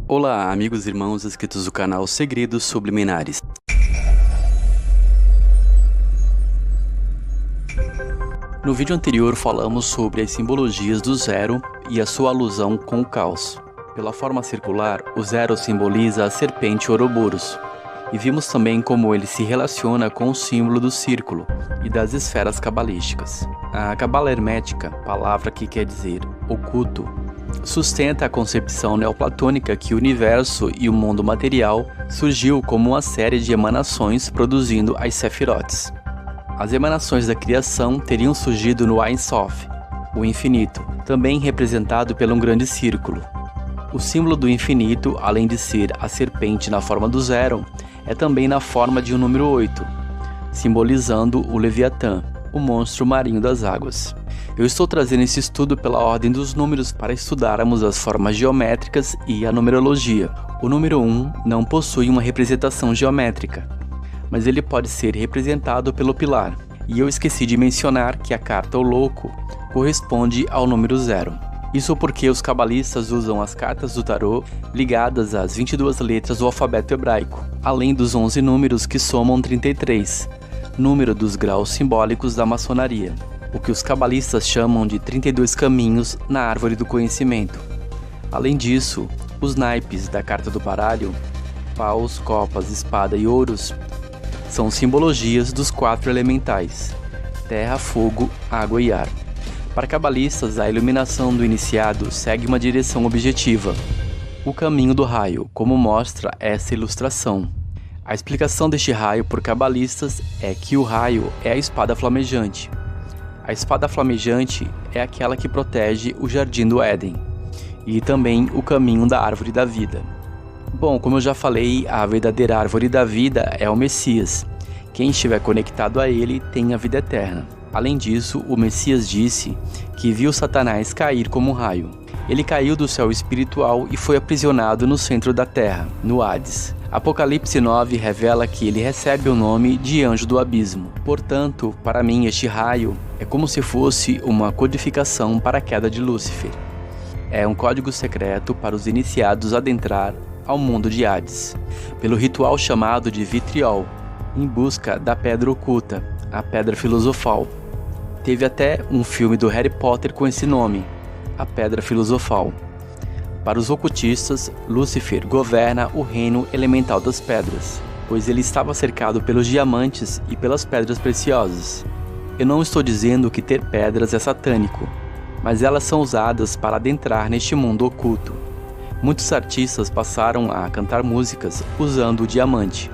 Olá, amigos e irmãos inscritos do canal Segredos Subliminares. No vídeo anterior falamos sobre as simbologias do zero e a sua alusão com o caos. Pela forma circular, o zero simboliza a serpente Ouroboros. E vimos também como ele se relaciona com o símbolo do círculo e das esferas cabalísticas. A cabala hermética, palavra que quer dizer oculto, sustenta a concepção neoplatônica que o universo e o mundo material surgiu como uma série de emanações produzindo as sefirotes. As emanações da criação teriam surgido no Ein Sof, o infinito, também representado por um grande círculo. O símbolo do infinito, além de ser a serpente na forma do zero, é também na forma de um número 8, simbolizando o Leviatã, o monstro marinho das águas. Eu estou trazendo esse estudo pela ordem dos números para estudarmos as formas geométricas e a numerologia. O número 1 não possui uma representação geométrica, mas ele pode ser representado pelo pilar. E eu esqueci de mencionar que a carta O Louco corresponde ao número 0. Isso porque os cabalistas usam as cartas do tarô ligadas às 22 letras do alfabeto hebraico, além dos 11 números que somam 33, número dos graus simbólicos da maçonaria, o que os cabalistas chamam de 32 caminhos na árvore do conhecimento. Além disso, os naipes da carta do baralho, paus, copas, espada e ouros, são simbologias dos 4 elementais: terra, fogo, água e ar. Para cabalistas, a iluminação do iniciado segue uma direção objetiva, o caminho do raio, como mostra essa ilustração. A explicação deste raio por cabalistas é que o raio é a espada flamejante. A espada flamejante é aquela que protege o jardim do Éden, e também o caminho da árvore da vida. Bom, como eu já falei, a verdadeira árvore da vida é o Messias. Quem estiver conectado a ele tem a vida eterna. Além disso, o Messias disse que viu Satanás cair como um raio. Ele caiu do céu espiritual e foi aprisionado no centro da terra, no Hades. Apocalipse 9 revela que ele recebe o nome de Anjo do Abismo. Portanto, para mim este raio é como se fosse uma codificação para a queda de Lúcifer. É um código secreto para os iniciados adentrar ao mundo de Hades, pelo ritual chamado de vitriol, em busca da pedra oculta, a pedra filosofal. Teve até um filme do Harry Potter com esse nome, a Pedra Filosofal. Para os ocultistas, Lúcifer governa o reino elemental das pedras, pois ele estava cercado pelos diamantes e pelas pedras preciosas. Eu não estou dizendo que ter pedras é satânico, mas elas são usadas para adentrar neste mundo oculto. Muitos artistas passaram a cantar músicas usando o diamante.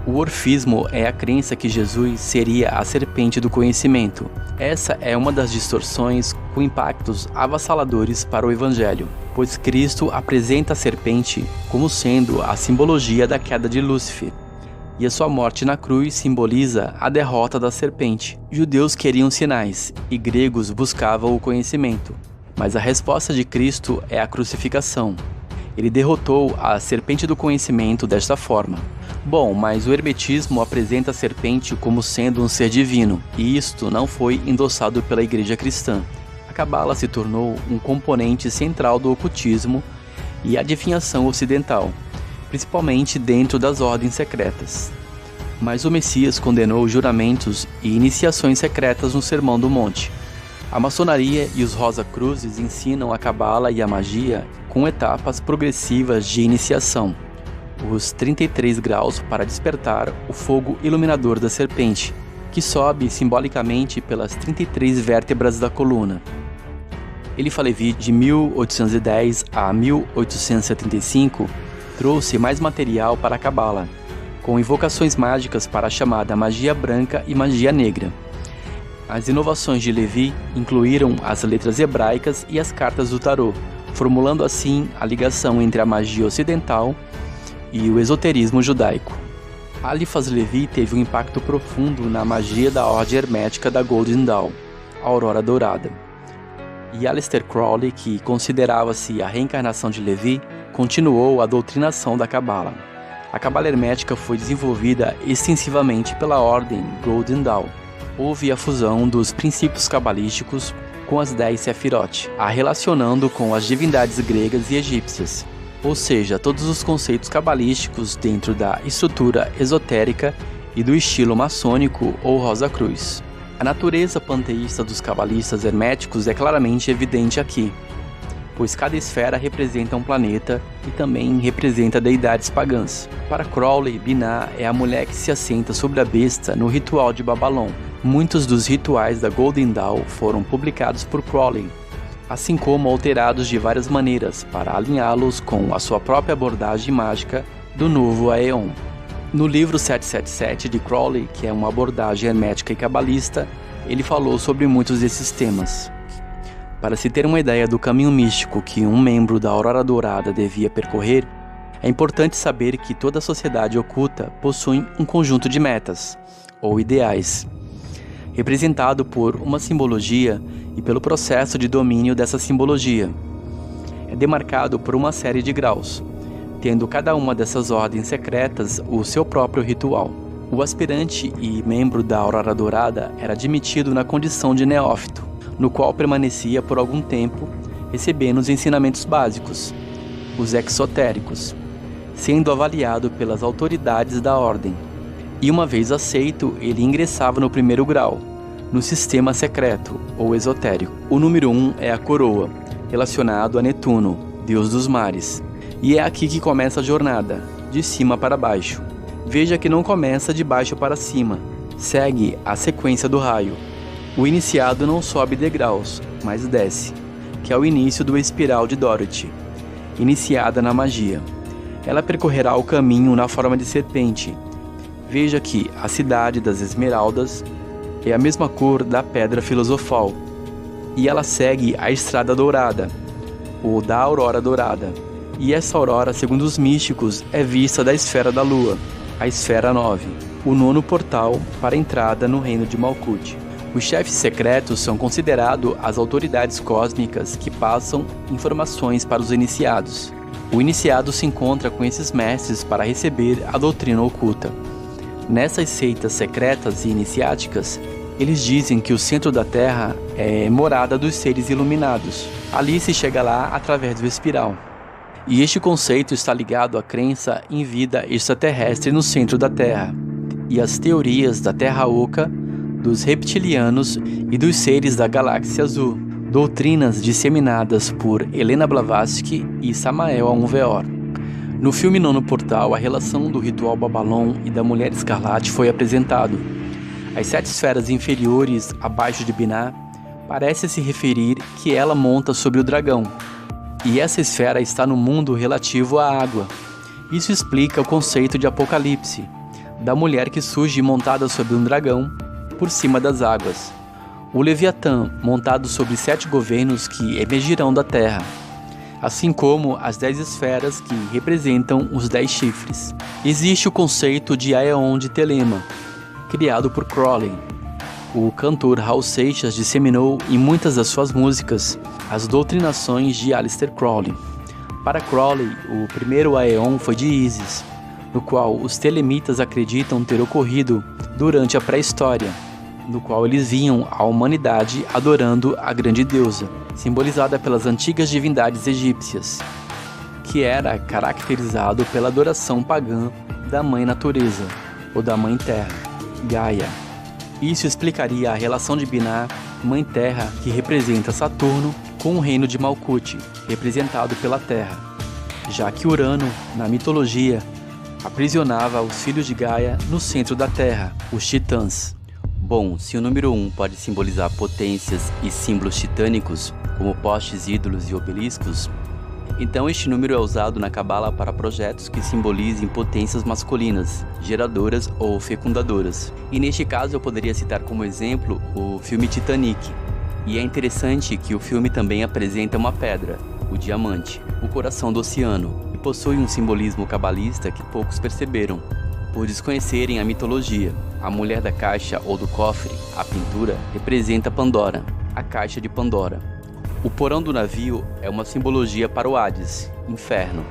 O orfismo é a crença que Jesus seria a serpente do conhecimento. Essa é uma das distorções com impactos avassaladores para o Evangelho, pois Cristo apresenta a serpente como sendo a simbologia da queda de Lúcifer, e a sua morte na cruz simboliza a derrota da serpente. Judeus queriam sinais, e gregos buscavam o conhecimento, mas a resposta de Cristo é a crucificação. Ele derrotou a serpente do conhecimento desta forma. Bom, mas o hermetismo apresenta a serpente como sendo um ser divino, e isto não foi endossado pela igreja cristã. A cabala se tornou um componente central do ocultismo e adivinhação ocidental, principalmente dentro das ordens secretas. Mas o Messias condenou juramentos e iniciações secretas no Sermão do Monte. A maçonaria e os Rosa-Cruzes ensinam a cabala e a magia com etapas progressivas de iniciação. Os 33 graus para despertar o fogo iluminador da serpente, que sobe simbolicamente pelas 33 vértebras da coluna. Eliphas Levi, de 1810 a 1875, trouxe mais material para a cabala, com invocações mágicas para a chamada magia branca e magia negra. As inovações de Levi incluíram as letras hebraicas e as cartas do tarô, formulando assim a ligação entre a magia ocidental e o esoterismo judaico. Eliphas Levi teve um impacto profundo na magia da ordem hermética da Golden Dawn, a Aurora Dourada. E Aleister Crowley, que considerava-se a reencarnação de Levi, continuou a doutrinação da cabala. A cabala hermética foi desenvolvida extensivamente pela ordem Golden Dawn. Houve a fusão dos princípios cabalísticos com as 10 Sefirot, a relacionando com as divindades gregas e egípcias. ou seja, todos os conceitos cabalísticos dentro da estrutura esotérica e do estilo maçônico ou Rosa Cruz. A natureza panteísta dos cabalistas herméticos é claramente evidente aqui, pois cada esfera representa um planeta e também representa deidades pagãs. Para Crowley, Binah é a mulher que se assenta sobre a besta no ritual de Babalon. Muitos dos rituais da Golden Dawn foram publicados por Crowley, assim como alterados de várias maneiras para alinhá-los com a sua própria abordagem mágica do novo Aeon. No livro 777 de Crowley, que é uma abordagem hermética e cabalista, ele falou sobre muitos desses temas. Para se ter uma ideia do caminho místico que um membro da Aurora Dourada devia percorrer, é importante saber que toda sociedade oculta possui um conjunto de metas, ou ideais, representado por uma simbologia e pelo processo de domínio dessa simbologia. É demarcado por uma série de graus, tendo cada uma dessas ordens secretas o seu próprio ritual. O aspirante e membro da Aurora Dourada era admitido na condição de neófito, no qual permanecia por algum tempo, recebendo os ensinamentos básicos, os exotéricos, sendo avaliado pelas autoridades da ordem. E uma vez aceito, ele ingressava no primeiro grau, no sistema secreto ou esotérico. O número 1 é a coroa, relacionado a Netuno, deus dos mares. E é aqui que começa a jornada, de cima para baixo. Veja que não começa de baixo para cima, segue a sequência do raio. O iniciado não sobe degraus, mas desce, que é o início do espiral de Dorothy, iniciada na magia. Ela percorrerá o caminho na forma de serpente. Veja que a cidade das esmeraldas é a mesma cor da pedra filosofal, e ela segue a estrada dourada, ou da aurora dourada. E essa aurora, segundo os místicos, é vista da esfera da lua, a esfera 9, o nono portal para a entrada no reino de Malkuth. Os chefes secretos são considerados as autoridades cósmicas que passam informações para os iniciados. O iniciado se encontra com esses mestres para receber a doutrina oculta. Nessas seitas secretas e iniciáticas, eles dizem que o centro da Terra é morada dos seres iluminados. Ali se chega lá através do espiral. E este conceito está ligado à crença em vida extraterrestre no centro da Terra, e às teorias da Terra Oca, dos reptilianos e dos seres da Galáxia Azul, doutrinas disseminadas por Helena Blavatsky e Samael Aun Weor. No filme Nono Portal, a relação do ritual Babalon e da Mulher Escarlate foi apresentado. As 7 esferas inferiores abaixo de Binah parece se referir que ela monta sobre o dragão, e essa esfera está no mundo relativo à água. Isso explica o conceito de Apocalipse, da mulher que surge montada sobre um dragão por cima das águas. O Leviatã, montado sobre 7 governos que emergirão da terra, assim como as 10 esferas que representam os 10 chifres. Existe o conceito de Aeon de Telema, criado por Crowley. O cantor Raul Seixas disseminou em muitas das suas músicas as doutrinações de Aleister Crowley. Para Crowley, o primeiro Aeon foi de Ísis, no qual os telemitas acreditam ter ocorrido durante a pré-história, no qual eles viam a humanidade adorando a grande deusa, simbolizada pelas antigas divindades egípcias, que era caracterizado pela adoração pagã da Mãe Natureza, ou da Mãe Terra, Gaia. Isso explicaria a relação de Binah, Mãe Terra, que representa Saturno, com o reino de Malkuth, representado pela Terra, já que Urano, na mitologia, aprisionava os filhos de Gaia no centro da Terra, os Titãs. Bom, se o número 1 pode simbolizar potências e símbolos titânicos, como postes, ídolos e obeliscos, então este número é usado na Cabala para projetos que simbolizem potências masculinas, geradoras ou fecundadoras. E neste caso eu poderia citar como exemplo o filme Titanic. E é interessante que o filme também apresenta uma pedra, o diamante, o coração do oceano, e possui um simbolismo cabalista que poucos perceberam, por desconhecerem a mitologia. A mulher da caixa ou do cofre, a pintura, representa Pandora, a caixa de Pandora. O porão do navio é uma simbologia para o Hades, inferno,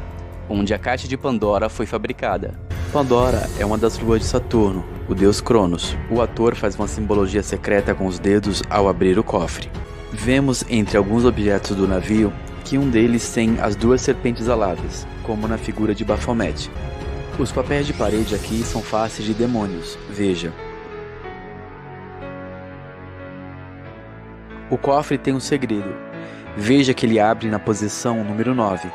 onde a caixa de Pandora foi fabricada. Pandora é uma das luas de Saturno, o deus Cronos. O ator faz uma simbologia secreta com os dedos ao abrir o cofre. Vemos entre alguns objetos do navio Aqui um deles tem as duas serpentes aladas, como na figura de Baphomet. Os papéis de parede aqui são faces de demônios, veja. O cofre tem um segredo. Veja que ele abre na posição número 9,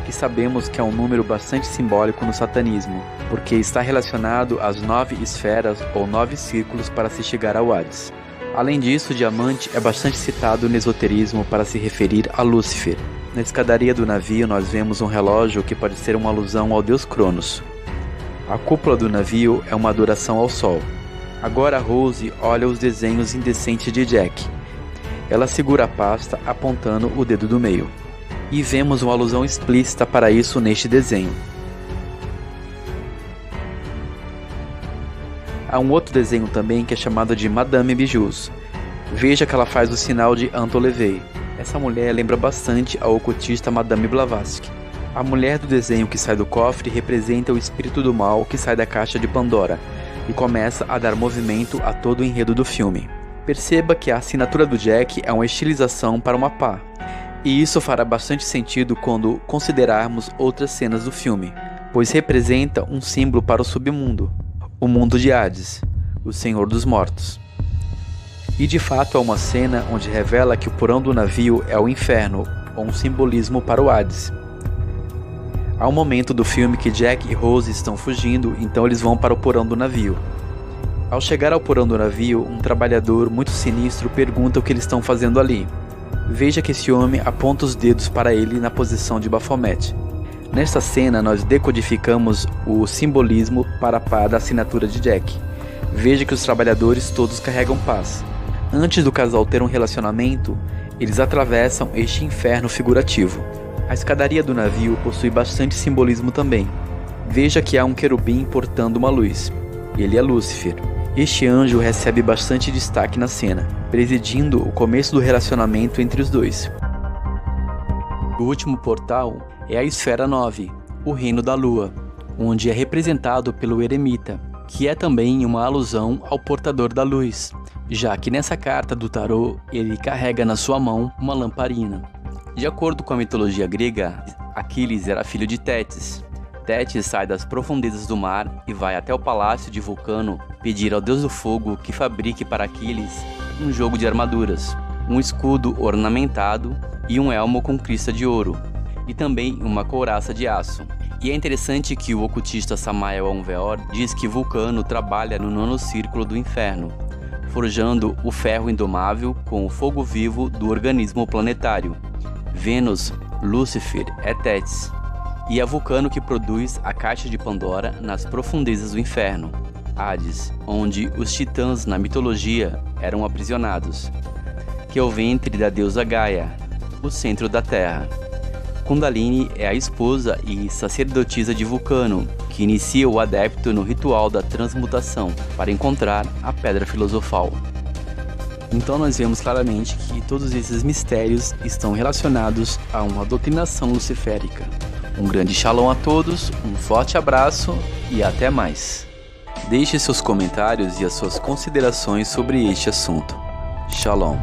que sabemos que é um número bastante simbólico no satanismo, porque está relacionado às 9 esferas ou 9 círculos para se chegar ao Hades. Além disso, o diamante é bastante citado no esoterismo para se referir a Lúcifer. Na escadaria do navio nós vemos um relógio que pode ser uma alusão ao deus Cronos. A cúpula do navio é uma adoração ao sol. Agora Rose olha os desenhos indecentes de Jack. Ela segura a pasta apontando o dedo do meio. E vemos uma alusão explícita para isso neste desenho. Há um outro desenho também que é chamado de Madame Bijous. Veja que ela faz o sinal de Antolevei. Essa mulher lembra bastante a ocultista Madame Blavatsky. A mulher do desenho que sai do cofre representa o espírito do mal que sai da caixa de Pandora e começa a dar movimento a todo o enredo do filme. Perceba que a assinatura do Jack é uma estilização para uma pá. E isso fará bastante sentido quando considerarmos outras cenas do filme, pois representa um símbolo para o submundo. O mundo de Hades, o Senhor dos Mortos. E de fato há uma cena onde revela que o porão do navio é o inferno, ou um simbolismo para o Hades. Há um momento do filme que Jack e Rose estão fugindo, então eles vão para o porão do navio. Ao chegar ao porão do navio, um trabalhador muito sinistro pergunta o que eles estão fazendo ali. Veja que esse homem aponta os dedos para ele na posição de Baphomet. Nesta cena, nós decodificamos o simbolismo para a pá da assinatura de Jack. Veja que os trabalhadores todos carregam pás. Antes do casal ter um relacionamento, eles atravessam este inferno figurativo. A escadaria do navio possui bastante simbolismo também. Veja que há um querubim portando uma luz. Ele é Lúcifer. Este anjo recebe bastante destaque na cena, presidindo o começo do relacionamento entre os dois. O último portal é a Esfera 9, o Reino da Lua, onde é representado pelo eremita, que é também uma alusão ao portador da luz, já que nessa carta do tarô ele carrega na sua mão uma lamparina. De acordo com a mitologia grega, Aquiles era filho de Tétis. Tétis sai das profundezas do mar e vai até o palácio de Vulcano pedir ao deus do fogo que fabrique para Aquiles um jogo de armaduras, um escudo ornamentado e um elmo com crista de ouro, e também uma couraça de aço. E é interessante que o ocultista Samael Aunveor diz que Vulcano trabalha no 9º círculo do inferno, forjando o ferro indomável com o fogo vivo do organismo planetário. Vênus, Lúcifer, é Tétis, e é Vulcano que produz a caixa de Pandora nas profundezas do inferno, Hades, onde os titãs na mitologia eram aprisionados, que é o ventre da deusa Gaia, o centro da Terra. Kundalini é a esposa e sacerdotisa de Vulcano, que inicia o adepto no ritual da transmutação para encontrar a Pedra Filosofal. Então nós vemos claramente que todos esses mistérios estão relacionados a uma doutrinação luciférica. Um grande shalom a todos, um forte abraço e até mais. Deixe seus comentários e as suas considerações sobre este assunto. Shalom.